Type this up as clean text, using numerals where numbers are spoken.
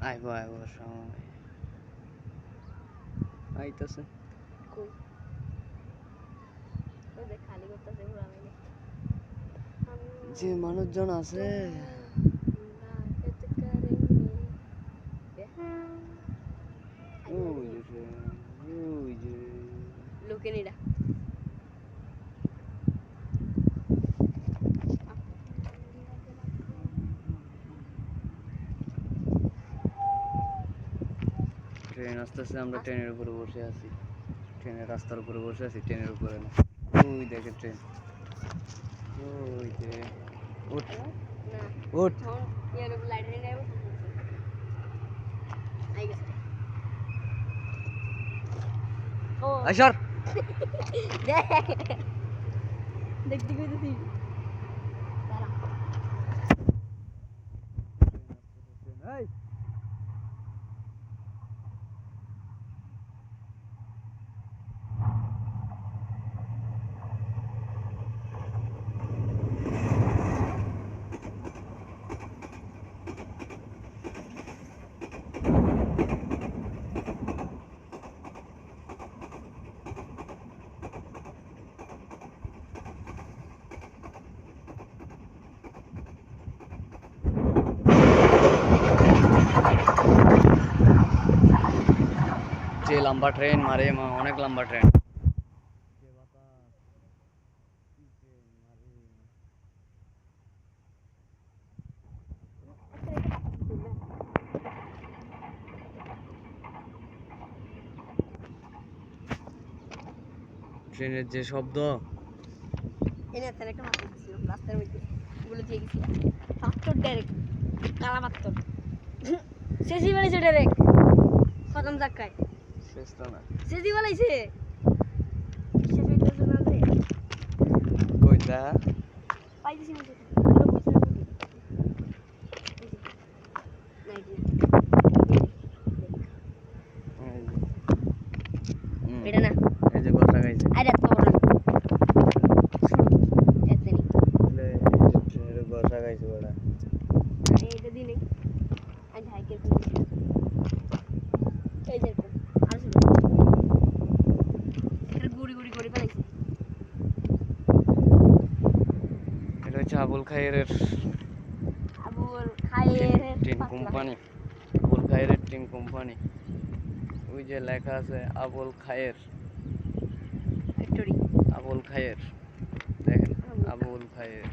আইবো আইবো সময় আইতাছে কই ওই দেখ খালি করতেছে পুরা মানে যে মানুষজন আছে ওই যে লোকে নিরা ট্রেন আসতেছে আমরা ট্রেনের উপরে বসে আছি ট্রেনের রাস্তার উপরে বসে আছি ট্রেনের উপরে না ওই দেখে ট্রেন ওই যে উঠ না উঠ ইয়ার লাইট রে নেব আই গেছে ও আইসর দেখ দেখতে কইতেছি দাঁড়া এই যে লম্বা ট্রেন মারে অনেক লম্বা ট্রেন ট্রেনের যে শব্দ এনে তাহলে একটা মাছ ছিল রাস্তার মধ্যে ওগুলো দিয়ে গেছি পাথর ডাইরেক্ট কালা পাথর শেষই বানাইছে ডাইরেক্ট খতম জায়গায় শেষটা না শেষই বানাইছে শেষ হইতেছে না রে কইতা পাইতেছি না সেটা এটা না এই যে কথা গাইছে আরে তো বড় এতে নি ট্রেনের কথা গাইছে বড়া এইটা দিনে আজ হাইকের এই যে আর শুনো এটা গুড়ি গুড়ি করে ফেলাইছে এটা হচ্ছে আবুল খায়েরের টিন কোম্পানি আবুল খায়েরের টিন কোম্পানি ওই যে লেখা আছে আবুল খায়ের ফ্যাক্টরি আবুল খায়ের দেখেন আবুল খায়ের